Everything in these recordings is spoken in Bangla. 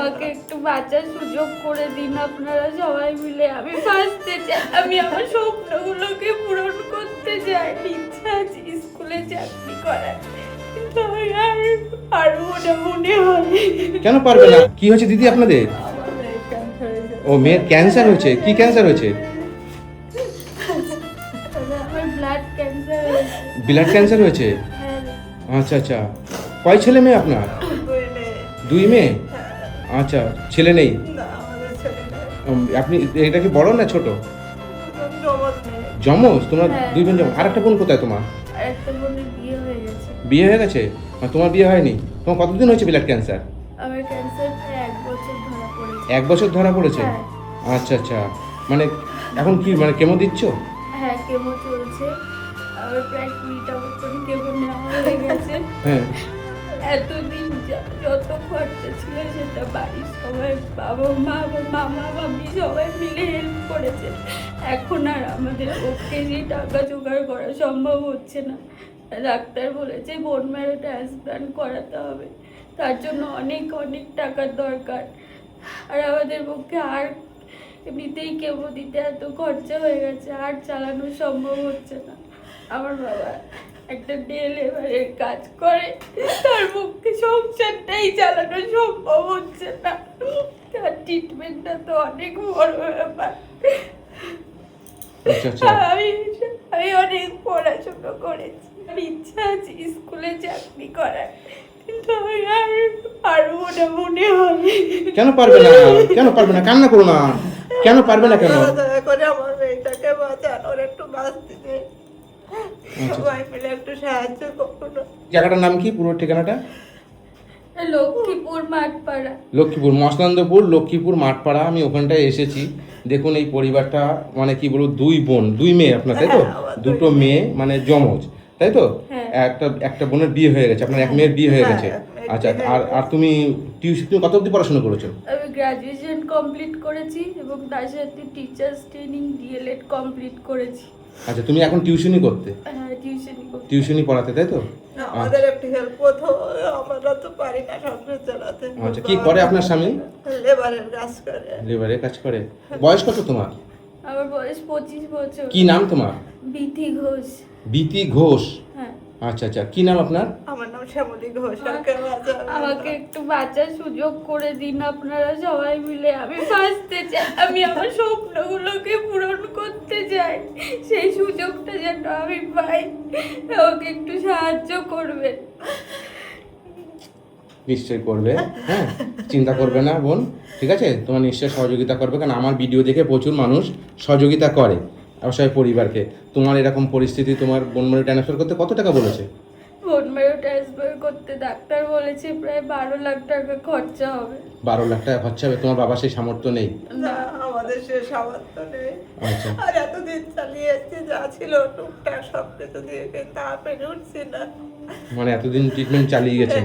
আমাকে একটু বাঁচার সুযোগ করে দিন আপনারা সবাই মিলে। আমি বাঁচতে চাই, আমি আমার স্বপ্নগুলোকে পূরণ করতে চাই। ইচ্ছা আছে স্কুলে চাকরি করার, কিন্তু আমি আর পারবো না মনে হয়। কেন পারবে না? কি হয়েছে দিদি আপনাদের? আমার মেয়ের ক্যান্সার হয়েছে। ও মেয়ের ক্যান্সার হয়েছে? কি ক্যান্সার হয়েছে? আমার ব্লাড ক্যান্সার হয়েছে। ব্লাড ক্যান্সার হয়েছে? হ্যাঁ, আচ্ছা আচ্ছা। কয় ছেলে মেয়ে আপনার? দুই মেয়ে। দুই মেয়ে? আচ্ছা, ছেলে নেই? না, আমাদের ছেলে মেয়ে। আপনি এটা কি বড় না ছোট? দুজন জমজ মেয়ে। যমজ? তোমরা হ্যাঁ। দুই বোন যমজ। আর একটা বোন কোথায় তোমার? আর একটা বোনের বিয়ে হয়ে গেছে। বিয়ে হয়ে গেছে? আর তোমার বিয়ে হয়নি? তোমার কতদিন হয়েছে ব্লাড ক্যান্সার? আমার ক্যান্সার প্রায় 1 বছর ধরা পড়েছে। 1 বছর ধরা পড়েছে? হ্যাঁ। আচ্ছা আচ্ছা। মানে এখন কি মানে কেমো দিচ্ছ? হ্যাঁ, কেমো চলছে। আমার প্রায় 20টা মতন কেমো নেওয়া হয়ে গেছে। হ্যাঁ। এতদিন যত খরচা ছিল সেটা বাড়ির সবাই, বাবা মা, আমার মামা মামি সবাই মিলে হেল্প করেছে। এখন আর আমাদের পক্ষে সেই টাকা জোগাড় করা সম্ভব হচ্ছে না। ডাক্তার বলেছে বোন ম্যারো ট্রান্সপ্লান্ট করাতে হবে, তার জন্য অনেক অনেক টাকার দরকার। আর আমাদের পক্ষে আর এমনিতেই কেমো দিতে এত খরচা হয়ে গেছে, আর চালানো সম্ভব হচ্ছে না। আমার বাবা একটা লেবারের কাজ করে, তার পক্ষে সংসারটাই চালানো সম্ভব হচ্ছে না। তার ট্রিটমেন্টটা তো অনেক বড় ব্যাপার। আচ্ছা আচ্ছা। আমি আমি অনেক পড়াশোনা করেছি, আমার ইচ্ছা আছে স্কুলে চাকরি করার, কিন্তু আমি আর পারবো না মনে হয়। কেন পারবে না? কেন পারবে না? কান্না করো না। কেন পারবে না কেন? দয়া করে আমার মেয়েটাকে বাঁচানোর একটু বাঁচতে দে। সবাই মিলে একটু সাহায্য করুন। জায়গাটার নাম কি? পুরো ঠিকানাটা? লক্ষ্মীপুর মাঠপাড়া। লক্ষ্মীপুর, মসনন্দপুর লক্ষ্মীপুর মাঠপাড়া। আমি ওখানটায় এসেছি। দেখুন এই পরিবারটা মানে কি বলবো, দুই বোন, দুই মেয়ে আপনার, তাই তো? হ্যাঁ, আমার দুই দুটো মেয়ে মানে যমজ, তাই তো? হ্যাঁ। একটা বোনের বিয়ে হয়ে গেছে, আপনার এক মেয়ের বিয়ে হয়ে হ্যাঁ, গেছে। এক মেয়ের আচ্ছা। বিয়ে আর হয়ে আর তুমি তুমি কত অবধি পড়াশোনা করেছো? আমি গ্র্যাজুয়েশন কমপ্লিট করেছি এবং তার সাথে টিচার্স ট্রেনিং ডিএলএড কমপ্লিট করেছি। আচ্ছা, তুমি এখন টিউশনই করতে? হ্যাঁ, টিউশনই করি। টিউশনই পড়াতে, তাই তো? আমাদের একটু হেল্প করতো, আমরা তো পারি না সংসার চালাতে। আচ্ছা, কি করে আপনার স্বামী? লেবারের কাজ করে। লেবারের কাজ করে। বয়স কত তোমার? আমার বয়স 25 বছর। কি নাম তোমার? বিথি ঘোষ। বিতি ঘোষ? হ্যাঁ। আচ্ছা আচ্ছা। কি নাম আপনার? আমার নাম শ্যামলী ঘোষ। আমাকে একটু বাঁচার সুযোগ করে দিন আপনারা সবাই মিলে। আমি বাঁচতে চাই, আমি আমার স্বপ্নগুলোকে পূরণ করতে চাই। সেই সুযোগটা যেন আমি পাই, আমাকে একটু সাহায্য করবেন। নিশ্চয়ই করবে। হ্যাঁ, চিন্তা করবে না বোন, ঠিক আছে? তোমার নিশ্চয়ই সহযোগিতা করবে, কারণ আমার ভিডিও দেখে প্রচুর মানুষ সহযোগিতা করে অবশ্যই পরিবারকে। তোমার এরকম পরিস্থিতি, তোমার বোন মনে ট্রান্সফার করতে কত টাকা বলেছে? বোন ম্যারো ট্রান্সফার করতে ডাক্তার বলেছে প্রায় 12 লাখ টাকা খরচা হবে। 12 লাখ টাকা খরচা হবে? তোমার বাবা সেই সামর্থ্য নেই? না, আমাদের সে সামর্থ্য নেই। আচ্ছা। আর এতদিন চালিয়ে এসেছি, যা ছিল টুকটাক সব কিছু দিয়ে তা পেরে উঠছি না। মানে এতদিন ট্রিটমেন্ট চালিয়ে গেছেন,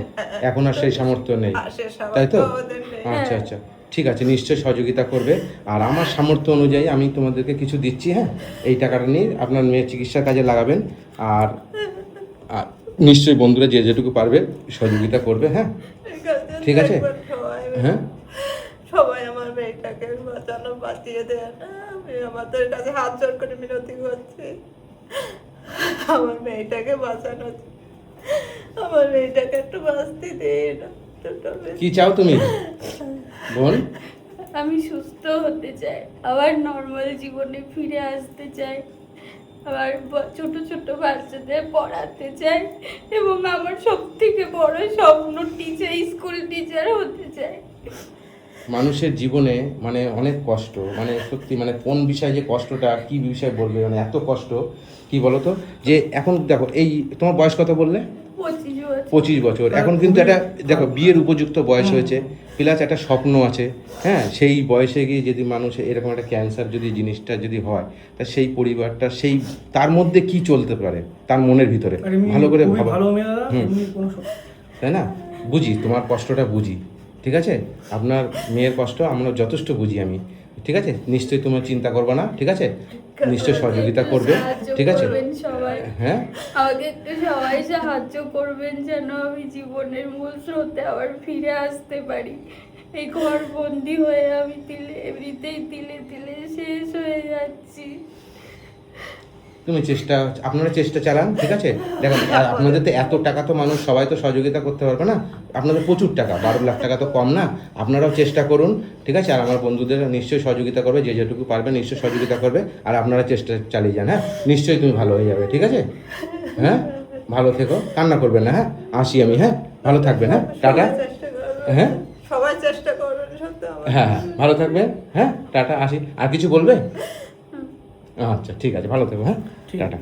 এখন আর সেই সামর্থ্য নেই, আর সে তাই তো? সামর্থ্য আমাদের নেই। আচ্ছা আচ্ছা, ঠিক আছে, নিশ্চয়ই সহযোগিতা করবে। আর আমার সামর্থ্য অনুযায়ী আমি তোমাদেরকে কিছু দিচ্ছি। হ্যাঁ, এই টাকাটা নিয়ে আপনার মেয়ের চিকিৎসার কাজে লাগাবেন। আর আর নিশ্চয়ই বন্ধুরা যে যেটুকু পারবে সহযোগিতা করবে। হ্যাঁ, ঠিক আছে। একবার সবাই হ্যাঁ, সবাই আমার মেয়েটাকে বাঁচিয়ে দেন। আমি আমাদের কাছে হাত জোড় করে মিনতি করছি, আমার মেয়েটাকে বাঁচানো। আমার মেয়েটাকে একটু বাঁচতে দিন। কি চাও তুমি বোন? আমি সুস্থ হতে চাই, আবার নর্মাল জীবনে ফিরে আসতে চাই, আবার ছোট ছোট বাচ্চাদের পড়াতে চাই, এবং আমার সব থেকে বড় স্বপ্ন টিচার, স্কুল টিচার হতে চাই। মানুষের জীবনে মানে অনেক কষ্ট, মানে সত্যি, মানে কোন বিষয়ে যে কষ্টটা, কি বিষয়ে বলবে, মানে এত কষ্ট। কি বলো তো, যে এখন দেখো এই তোমার বয়স কত বললে? 25 বছর। 25 বছর। এখন কিন্তু একটা দেখো বিয়ের উপযুক্ত বয়স হয়েছে, প্লাস একটা স্বপ্ন আছে। হ্যাঁ, সেই বয়সে গিয়ে যদি মানুষ এরকম একটা ক্যান্সার যদি জিনিসটা যদি হয়, তা সেই পরিবারটা সেই তার মধ্যে কি চলতে পারে তার মনের ভিতরে, ভালো করে ভাবা। তাই না? বুঝি তোমার কষ্টটা, বুঝি, ঠিক আছে? আপনার মেয়ের কষ্ট আমরা যথেষ্ট বুঝি আমি, ঠিক আছে? নিশ্চয়ই তোমার চিন্তা করবে না, ঠিক আছে? নিশ্চয়ই সহযোগিতা করবে, ঠিক আছে? সবাই হ্যাঁ, আমাকে একটু সবাই সাহায্য করবেন যেন আমি জীবনের মূল স্রোতে আবার ফিরে আসতে পারি। এই ঘর বন্দি হয়ে আমি তিলে এমনিতেই তিলে তিলে শেষ হয়ে যাচ্ছি। তুমি আপনারা চেষ্টা চালান, ঠিক আছে? দেখেন আপনাদের তো এত টাকা তো মানুষ সবাই তো সহযোগিতা করতে পারবে না, আপনাদের প্রচুর টাকা, 12 লাখ টাকা তো কম না। আপনারাও চেষ্টা করুন, ঠিক আছে? আর আমার বন্ধুদের নিশ্চয়ই সহযোগিতা করবে, যে যেটুকু পারবে নিশ্চয়ই সহযোগিতা করবে। আর আপনারা চেষ্টা চালিয়ে যান, হ্যাঁ? নিশ্চয়ই তুমি ভালো হয়ে যাবে, ঠিক আছে? হ্যাঁ, ভালো থেকো, কান্না করবেন না, হ্যাঁ? আসি আমি, হ্যাঁ? ভালো থাকবেন, হ্যাঁ? টাটা। সবাই চেষ্টা করবে, হ্যাঁ সবাই চেষ্টা করবেন সত্যি আমার। হ্যাঁ হ্যাঁ, ভালো থাকবেন, হ্যাঁ? টাটা, আসি। আর কিছু বলবে? আচ্ছা ঠিক আছে, ভালো থেকো, হ্যাঁ? টাটা।